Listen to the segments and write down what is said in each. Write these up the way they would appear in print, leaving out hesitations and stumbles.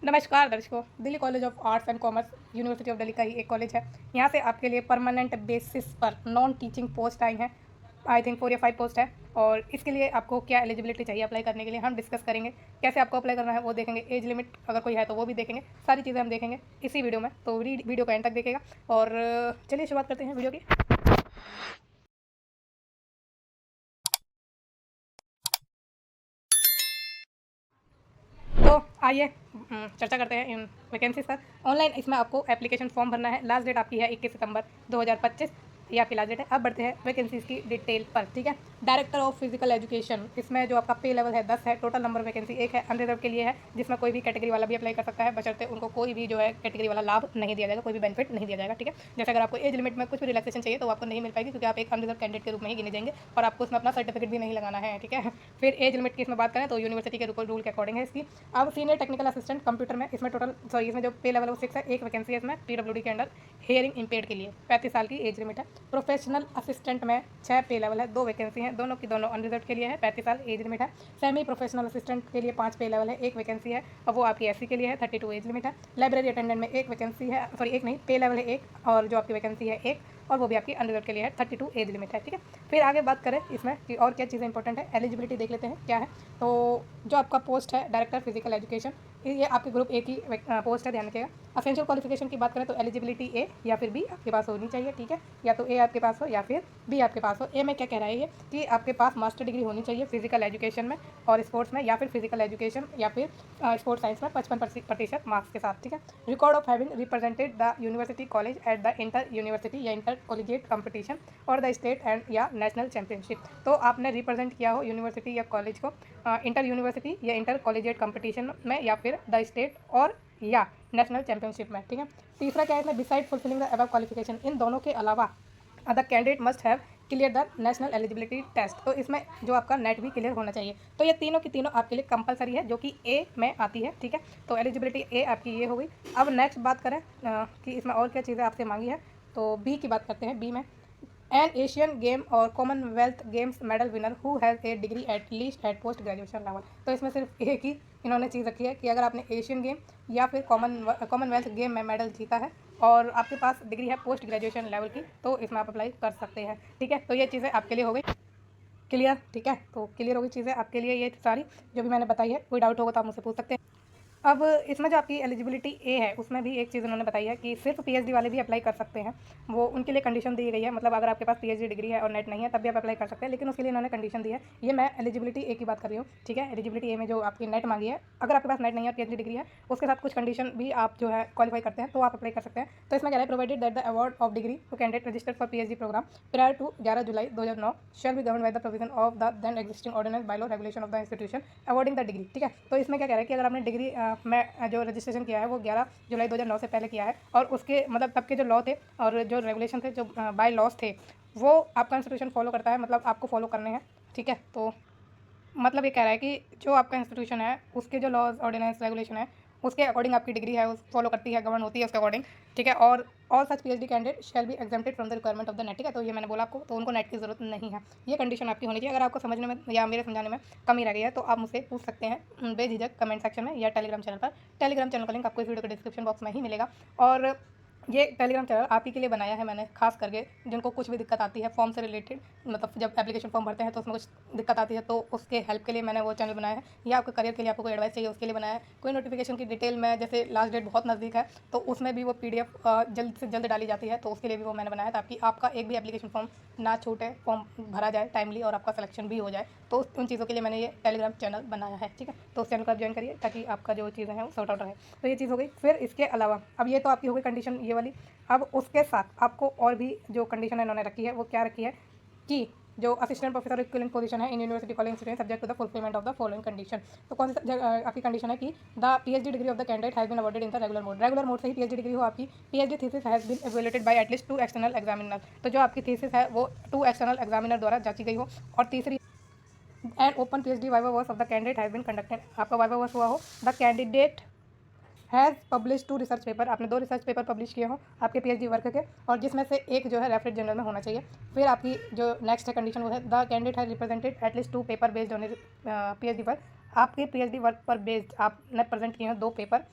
नमस्कार दर्शकों। Delhi college of arts and commerce university of Delhi का ही एक कॉलेज है। यहाँ से आपके लिए परमानेंट बेसिस पर नॉन टीचिंग पोस्ट आई हैं। आई थिंक 4 या 5 पोस्ट है। और इसके लिए आपको क्या एलिजिबिलिटी चाहिए अप्लाई करने के लिए हम डिस्कस करेंगे। कैसे आपको अप्लाई करना है वो देखेंगे। एज लिमिट अगर कोई है तो वो भी देखेंगे। सारी चीज़ें हम देखेंगे इसी वीडियो में, तो वीडियो को एंड तक देखेगा। और चलिए शुरुआत करते हैं वीडियो की। तो आइए चर्चा करते हैं इन वैकेंसीज पर। ऑनलाइन इसमें आपको एप्लीकेशन फॉर्म भरना है। लास्ट डेट आपकी है 21 सितंबर 2025, ये आपकी लास्ट डेट है। अब बढ़ते हैं वैकेंसीज की डिटेल पर, ठीक है। डायरेक्टर ऑफ फिजिकल एजुकेशन, इसमें जो आपका पे लेवल है 10 है। टोटल नंबर वैकेंसी 1 है। अनरिजर्व के लिए है, जिसमें कोई भी कैटेगरी वाला भी अप्लाई कर सकता है, बशर्ते उनको कोई भी जो है कैटेगरी वाला लाभ नहीं दिया जाएगा, कोई भी बेनिफिट नहीं दिया जाएगा, ठीक है। जैसे अगर आपको एज लिमिट में कुछ भी रिलैक्सेशन चाहिए तो आपको नहीं मिल पाएगी, क्योंकि आप एक अनरिजर्व कैंडिडेट के रूप में ही गिने जाएंगे और आपको उसमें अपना सर्टिफिकेट भी नहीं लगाना है, ठीक है। फिर एज लिमिट की इसमें बात करें तो यूनिवर्सिटी के रूल के अकॉर्डिंग है इसकी। अब सीनियर टेक्निकल असिस्टेंट कंप्यूटर में इसमें इसमें जो पे लेवल है वो 6 है। एक वैकेंसी है इसमें पीडब्ल्यूडी के अंडर हेयरिंग इम्पेयर्ड के लिए। 35 साल की एज लिमिट है। प्रोफेशनल असिस्टेंट में 6 पे लेवल है, 2 वैकेंसी हैं, दोनों की दोनों अनरिजर्व के लिए है। 35 साल एज लिमिट है। सेमी प्रोफेशनल असिस्टेंट के लिए 5 पे लेवल है, 1 वैकेंसी है और वो आपकी एससी के लिए है। 32 एज लिमिट है। लाइब्रेरी अटेंडेंट में 1 वैकेंसी है, सॉरी 1 नहीं, पे लेवल है 1 और जो आपकी वैकेंसी है 1 और वो भी आपकी अनरिजर्व के लिए है। 32 एज लिमिट है, ठीक है। फिर आगे बात करें इसमें कि और क्या चीज़ें इंपॉर्टेंट है, एलिजिबिलिटी देख लेते हैं क्या है। तो जो आपका पोस्ट है डायरेक्टर फिजिकल एजुकेशन, ये आपके ग्रुप ए की पोस्ट है, ध्यान रखिएगा। असेंशियल क्वालिफिकेशन की बात करें तो एलिजिबिलिटी ए या फिर बी आपके पास होनी चाहिए, ठीक है। या तो ए आपके पास हो या फिर बी आपके पास हो। ए में क्या कह रहा है ये कि आपके पास मास्टर डिग्री होनी चाहिए फिजिकल एजुकेशन में और स्पोर्ट्स में, या फिर फिजिकल एजुकेशन या फिर स्पोर्ट्स साइंस में 55% मार्क्स के साथ, ठीक है। Record of having represented the university college at the inter university या इंटर कॉलेजिएट कंपटीशन और द स्टेट एंड या नेशनल चैंपियनशिप। तो आपने रिप्रेजेंट किया हो यूनिवर्सिटी या कॉलेज को इंटर यूनिवर्सिटी या इंटर कॉलेजिएट कंपटीशन में या फिर द स्टेट और या नेशनल चैंपियनशिप में, ठीक है। तीसरा क्या है इसमें, beside fulfilling the above qualification, इन दोनों के अलावा the candidate must have clear the national eligibility test. तो इसमें जो आपका नेट भी क्लियर होना चाहिए। तो ये तीनों की तीनों आपके लिए कंपलसरी है, जो कि ए में आती है, ठीक है। तो एलिजिबिलिटी ए आपकी ये हो गई। अब नेक्स्ट बात करें कि इसमें और क्या चीज़ें आपसे मांगी है, तो बी की बात करते हैं। बी में एन एशियन गेम और Commonwealth games medal winner who has a degree at least at post graduation level. तो इसमें सिर्फ एक ही इन्होंने चीज़ रखी है कि अगर आपने एशियन गेम या फिर कॉमनवेल्थ गेम में मेडल जीता है और आपके पास डिग्री है पोस्ट ग्रेजुएशन लेवल की, तो इसमें आप अप्लाई कर सकते हैं, ठीक है। तो ये चीज़ें आपके लिए हो गई क्लियर, ठीक है। तो क्लियर हो गई चीज़ें आपके लिए ये सारी जो भी मैंने बताई है। कोई डाउट होगा तो आप मुझसे पूछ सकते हैं। अब इसमें जो आपकी एलिजिबिलिटी ए है उसमें भी एक चीज़ उन्होंने बताई है कि सिर्फ पीएचडी वाले भी अप्लाई कर सकते हैं। वो उनके लिए कंडीशन दी गई है, मतलब अगर आपके पास पीएचडी डिग्री है और नेट नहीं है तब भी आप अप्लाई कर सकते हैं, लेकिन उसके लिए इन्होंने कंडीशन दी है। ये मैं एलिजिबिलिटी ए की बात कर रही हूँ, ठीक है। एलिजिबिलिटी ए में जो आपकी नेट मांगी है, अगर आपके पास नेट नहीं है और पीएचडी डिग्री है, उसके साथ कुछ कंडीशन भी आप जो है क्वालिफाई करते हैं तो आप अप्लाई कर सकते हैं। तो इसमें कह रहा है provided that the award of degree to candidate registered for PhD programme prior to 11 July 2009 shall be govern by the provision of the then existing ordinance by law regulation of the institution awarding the degree, ठीक है। तो इसमें क्या कह रहा है कि अगर आपने डिग्री में जो रजिस्ट्रेशन किया है वो 11 जुलाई 2009 से पहले किया है और उसके मतलब तब के जो लॉ थे और जो रेगुलेशन थे, जो बाय लॉस थे, वो आपका इंस्टीट्यूशन फॉलो करता है, मतलब आपको फॉलो करने हैं, ठीक है। तो मतलब ये कह रहा है कि जो आपका इंस्टीट्यूशन है उसके जो लॉज ऑर्डिनेंस रेगुलेशन है उसके अकॉर्डिंग आपकी डिग्री है उस फॉलो करती है, गवर्न होती है उसके अकॉर्डिंग, ठीक है। और all such PhD candidate shall be exempted from the requirement of the net, ठीक है। तो ये मैंने बोला आपको, तो उनको नेट की जरूरत नहीं है। ये कंडीशन आपकी होनी चाहिए। अगर आपको समझने में या मेरे समझाने में कमी रह गई है तो आप मुझसे पूछ सकते हैं बेझिझक कमेंट सेक्शन में या टेलीग्राम चैनल पर। टेलीग्राम चैनल का लिंक आपको इस वीडियो के डिस्क्रिप्शन बॉक्स में ही मिलेगा। और ये टेलीग्राम चैनल आप ही के लिए बनाया है मैंने, खास करके जिनको कुछ भी दिक्कत आती है फॉर्म से रिलेटेड, मतलब जब एप्लीकेशन फॉर्म भरते हैं तो उसमें कुछ दिक्कत आती है तो उसके हेल्प के लिए मैंने वो चैनल बनाया है, या आपके करियर के लिए आपको कोई एडवाइस चाहिए उसके लिए बनाया है। कोई नोटिफिकेशन की डिटेल में, जैसे लास्ट डेट बहुत नज़दीक है तो उसमें भी वो पीडीएफ जल्द से जल्द डाली जाती है, तो उसके लिए भी वो मैंने बनाया ताकि आपका एक भी एप्लीकेशन फॉर्म ना छूटे, फॉर्म भरा जाए टाइमली और आपका सिलेक्शन भी हो जाए। तो उन चीज़ों के लिए मैंने ये टेलीग्राम चैनल बनाया है, ठीक है। तो उस चैनल को आप ज्वाइन करिए ताकि आपका जो चीज़ें हैं वो सॉर्ट आउट रहे। तो ये चीज़ हो गई। फिर इसके अलावा अब ये तो आपकी हो गई कंडीशन ये वाली। अब उसके साथ आपको और भी जो कंडीशन इन्होंने रखी है वो क्या रखी है कि जो असिस्टेंट प्रोफेसर इक्विवेलेंट पोजीशन है in university college institute subject to the fulfilment of the following condition. तो कौन सी आपकी कंडीशन है कि the PhD degree of the candidate has been awarded in the regular mode. Regular mode से ही PhD degree हो आपकी। PhD thesis has been evaluated by at least 2 external examiner. तो जो आपकी थीसिस है वो 2 एक्सटर्नल एग्जामिनर द्वारा जांची गई हो। और तीसरी and open PhD viva voce of the candidate has been conducted. आपका वाइवा वर्स हुआ हो। The candidate has publish 2 research paper, आपने 2 रिसर्च पेपर पब्लिश किए हों आपके पीएचडी वर्क के, और जिसमें से एक जो है रेफरेंस जर्नल में होना चाहिए। फिर आपकी जो नेक्स्ट है कंडीशन वो है the candidate has represented at least 2 paper based on PhD work आपके पीएचडी वर्क पर बेस्ड आपने प्रेजेंट किए हैं 2 पेपर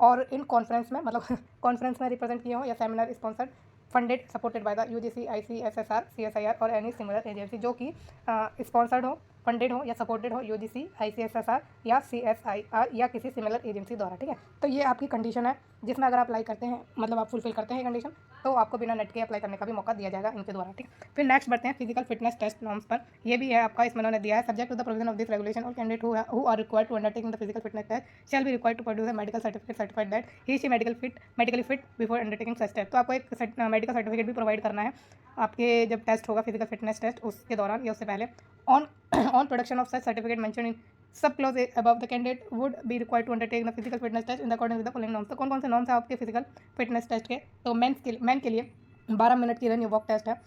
और इन कॉन्फ्रेंस में मतलब कॉन्फ्रेंस में रिप्रेजेंट किए हो या seminar sponsored funded supported by the UGC, ICSSR, CSIR और एनी सिमिलर एजेंसी जो कि स्पॉन्सर्ड हो, फंडेड हो या सपोर्टेड हो यूजीसी, आईसीएसएसआर या सीएसआईआर या किसी सिमिलर एजेंसी द्वारा, ठीक है। तो ये आपकी कंडीशन है जिसमें अगर आप अप्लाई करते हैं, मतलब आप फुलफिल करते हैं कंडीशन, तो आपको बिना नेट के अप्लाई करने का भी मौका दिया जाएगा इनके द्वारा, ठीक है। फिर नेक्स्ट बढ़ते हैं फिजिकल फिटनेस टेस्ट नॉर्म्स पर। ये भी है आपका, इसमें उन्होंने दिया है subject to the provision of this regulation और candidate who are required to undertake the physical fitness test shall be required to produce a medical certificate certified that he is medically fit before undertaking such test. तो आपको एक medical certificate भी provide करना है आपके जब test होगा physical fitness test उसके दौरान या उससे पहले। On on production of such certificate mention in sub clause above the candidate would be required to undertake the physical fitness test in according with the following norms. तो कौन कौन से norms है आपके फिजिकल फिटनेस टेस्ट के? तो man के लिए 12 मिनट की रन या वॉक टेस्ट है।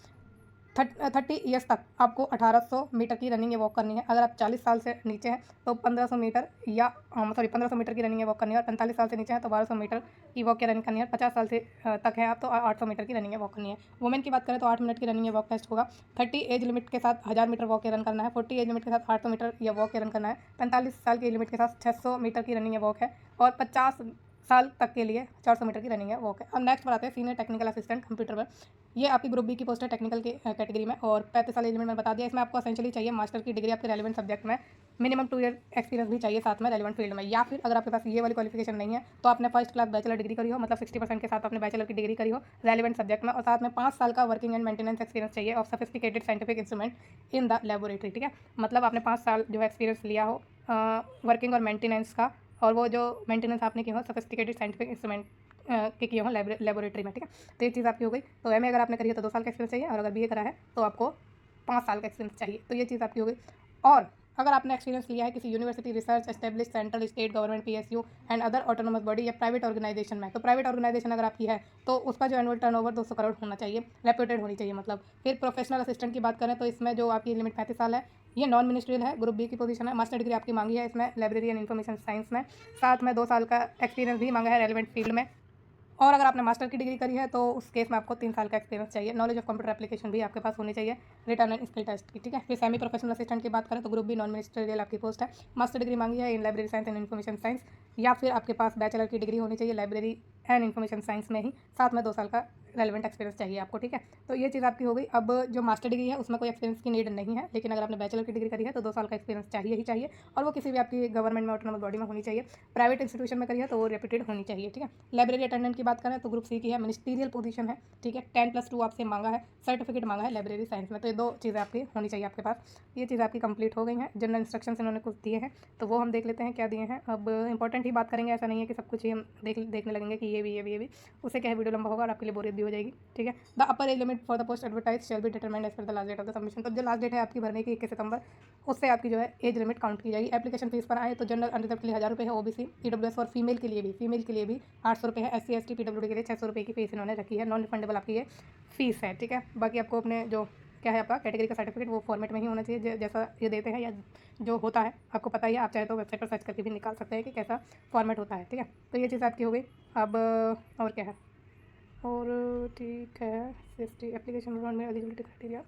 30 ईयर्स तक आपको 1800 मीटर की रनिंग या वॉक करनी है। अगर आप 40 साल से नीचे हैं तो 1500 मीटर या 1500 मीटर की रनिंग या वॉक करनी है। और 45 साल से नीचे हैं तो 1200 मीटर की वॉक या रनिंग करनी है। 50 साल से तक है आप तो 800 मीटर की रनिंग या वॉक करनी है। वुमेन की बात करें तो 8 मिनट की रनिंग या वॉक टेस्ट होगा। 30 एज लिमिट के साथ 1000 मीटर वॉक या रन करना है। 40 एज लिमिट के साथ 800 मीटर या वॉक या रन करना है। 45 साल की लिमिट के साथ 600 मीटर की रनिंग या वॉक है। और 50 साल तक के लिए 400 मीटर की रनिंग है वॉक है। अब नेक्स्ट बढ़ाते हैं सीनियर टेक्निकल असिस्टेंट कंप्यूटर पर। ये आपकी ग्रुप बी की पोस्ट है टेक्निकल की कैटेगरी में और 35 साल एज लिमिट में बता दिया। इसमें आपको एसेंशियली चाहिए मास्टर की डिग्री आपके रेलिवेंट सब्जेक्ट में, मिनिमम 2 ईयर एक्सपीरियंस भी चाहिए साथ में रेलिवेंट फील्ड में। या फिर अगर आपके पास ये वाली क्वालिफिकेशन नहीं है तो आपने फर्स्ट क्लास बैचलर डिग्री करी हो, मतलब 60% के साथ आपने बैचलर की डिग्री करी हो रेलिवेंट सब्जेक्ट में, और साथ में 5 साल का वर्किंग एंड मेंटेनेंस एक्सपीरियंस चाहिए of sophisticated scientific instrument in the laboratory, ठीक है। मतलब आपने 5 साल जो एक्सपीरियंस लिया हो वर्किंग और मेंटेनेंस का, और वो जो मेंटेनेंस आपने किया हो सोफिस्टिकेटेड साइंटिफिक इंस्ट्रूमेंट के किए हो लेबोरेटरी में, ठीक है। तो ये चीज़ आपकी हो गई। तो एमए अगर आपने करी है तो 2 साल का एक्सपीरियंस चाहिए, और अगर बीए करा है तो आपको 5 साल का एक्सपीरियंस चाहिए। तो ये चीज़ आपकी हो गई। और अगर आपने एक्सपीरियंस लिया है किसी university, research establish, central, state government, PSU and other autonomous body या प्राइवेट ऑर्गेनाइजेशन में, तो प्राइवेट ऑर्गेनाइजेशन अगर आपकी है तो उसका जो एनुअल टर्नओवर 200 करोड़ होना चाहिए, रेप्यूटेड होनी चाहिए मतलब। फिर प्रोफेशनल असिस्टेंट की बात करें तो इसमें जो आपकी लिमिट 35 साल है, ये नॉन मिनिस्ट्रियल है, ग्रुप बी की पोजीशन है। मास्टर डिग्री आपकी मांगी है इसमें लाइब्रेरी एंड इन्फॉर्मेशन साइंस में, साथ में 2 साल का एक्सपीरियंस भी मांगा है रेलिवेंट फील्ड में। और अगर आपने मास्टर की डिग्री करी है तो उस केस में आपको 3 साल का एक्सपीरियंस चाहिए। नॉलेज ऑफ कंप्यूटर एप्लीकेशन भी आपके पास होनी चाहिए रिटर्न एंड स्किल टेस्ट की, ठीक है। फिर सेमी प्रोफेशनल असिस्टेंट की बात करें तो ग्रुप बी नॉन मिनिस्ट्रियल आपकी पोस्ट है। मास्टर डिग्री मांगी है इन library science and information science, या फिर आपके पास बैचलर की डिग्री होनी चाहिए लाइब्रेरी एंड इन्फॉर्मेशन साइंस में ही, साथ में 2 साल का रेलिवेंट एक्सपीरियंस चाहिए आपको, ठीक है। तो ये चीज़ आपकी हो गई। अब जो मास्टर डिग्री है उसमें कोई एक्सपीरियंस की नीड नहीं है, लेकिन अगर आपने बैचलर की डिग्री करी है तो 2 साल का एक्सपीरियंस चाहिए ही चाहिए, और वो किसी भी आपकी गवर्नमेंट में ऑटोनोमस बॉडी में होनी चाहिए। प्राइवेट इंस्टीट्यूशन में करी है तो वो रेप्यूटेड होनी चाहिए, ठीक है। लाइब्रेरी अटेंडेंट की बात करें तो ग्रुप सी की है, मिनिस्टीरियल पोजीशन है, ठीक है। 10+2 आपसे मांगा है, सर्टिफिकेट मांगा है लाइब्रेरी साइंस में। तो ये 2 चीज़ें आपकी होनी चाहिए आपके पास। ये चीज़ आपकी कंप्लीट हो गई है। जनरल इंस्ट्रक्शंस इन्होंने कुछ दिए हैं तो वो हम देख लेते हैं क्या दिए हैं। अब इंपॉर्टेंट ही बात करेंगे, ऐसा नहीं है कि सब कुछ ही हम देखने लगेंगे कि ये भी उससे क्या है वीडियो लंबा होगा और आपके लिए बोरियत भी हो जाएगी, ठीक है। The upper age limit for the post advertise shall be determined as per the last date of the submission. तो जो लास्ट डेट है आपकी भरने की 21 सितंबर, उससे आपकी जो है एज लिमिट काउंट की जाएगी। एप्लीकेशन फीस पर आए तो जनरल अनरिजर्व के लिए 1000 रुपये है, ओबीसी ईडब्ल्यूएस और फीमेल के लिए भी 800 रुपये है, एससी एसटी पीडब्ल्यूडी के लिए 600 रुपये की फीस इन्होंने रखी है। नॉन रिफंडेबल आपकी ये फीस है, ठीक है। बाकी आपको अपने जो क्या है आपका कैटेगरी का सर्टिफिकेट वो फॉर्मेट में ही होना चाहिए जैसा ये देते हैं या जो होता है आपको पता ही है। आप चाहे तो वेबसाइट पर सर्च करके भी निकाल सकते हैं कि कैसा फॉर्मेट होता है, ठीक है। तो ये चीज़ आपकी हो गई। अब और क्या है, और ठीक है सीएसटी एप्लीकेशन में एलिजिबिलिटी क्राइटेरिया।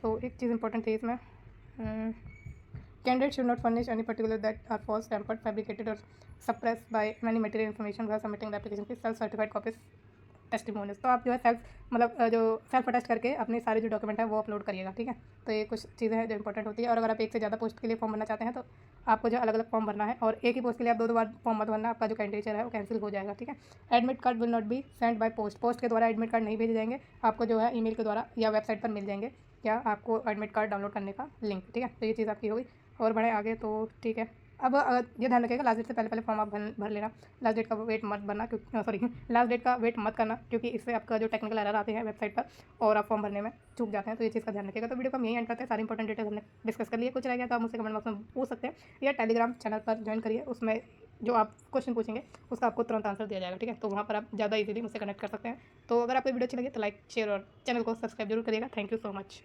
तो एक चीज़ इंपॉर्टेंट थी इसमें, candidate should not furnish any particular that are false, tampered, fabricated और suppress by many material information while submitting the application की सेल्फ सर्टिफाइड कॉपीज टेस्टिमोनियल्स। तो आप जो है जो सेल्फ अटेस्ट करके अपने सारे जो डॉक्यूमेंट है वो अपलोड करिएगा, ठीक है। तो ये कुछ चीज़ें हैं जो इंपॉर्टेंट होती है। और अगर आप एक से ज़्यादा पोस्ट के लिए फॉर्म भरना चाहते हैं तो आपको जो अलग अलग फॉर्म भरना है, और एक ही पोस्ट के लिए आप 2 बार फॉर्म मत भरना, आपका जो कैंडिडेचर है वो कैंसिल हो जाएगा, ठीक है। Admit card will not be send by post के द्वारा एडमिट कार्ड नहीं भेजे जाएंगे आपको, जो है ईमेल के द्वारा या वेबसाइट पर मिल जाएंगे क्या आपको एडमिट कार्ड डाउनलोड करने का लिंक, ठीक है। तो ये चीज़ आपकी हो गई। और बढ़े आगे तो ठीक है। अब ये ध्यान रखिएगा लास्ट डेट से पहले फॉर्म आप भर लेना। लास्ट डेट का वेट मत भरना, क्योंकि लास्ट डेट का वेट मत करना, क्योंकि इससे आपका जो टेक्निकल एरर आते हैं वेबसाइट पर और आप फॉर्म भरने में चूक जाते हैं। तो ये चीज़ का ध्यान रखिएगा। तो वीडियो को हम यही एंड करते हैं। सारी इंपॉर्टेंट डिटेल्स हमने डिस्कस कर लिया। कुछ रह गया तो आप मुझसे कमेंट बॉक्स में पूछ सकते हैं, या टेलीग्राम चैनल पर ज्वाइन करिए, उसमें जो आप क्वेश्चन पूछेंगे उसका आपको तुरंत आंसर दिया जाएगा, ठीक है। तो वहाँ पर आप ज़्यादा इजीली मुझसे कनेक्ट कर सकते हैं। तो अगर आपको वीडियो अच्छी लगी तो लाइक, शेयर और चैनल को सब्सक्राइब जरूर करिएगा। Thank you so much.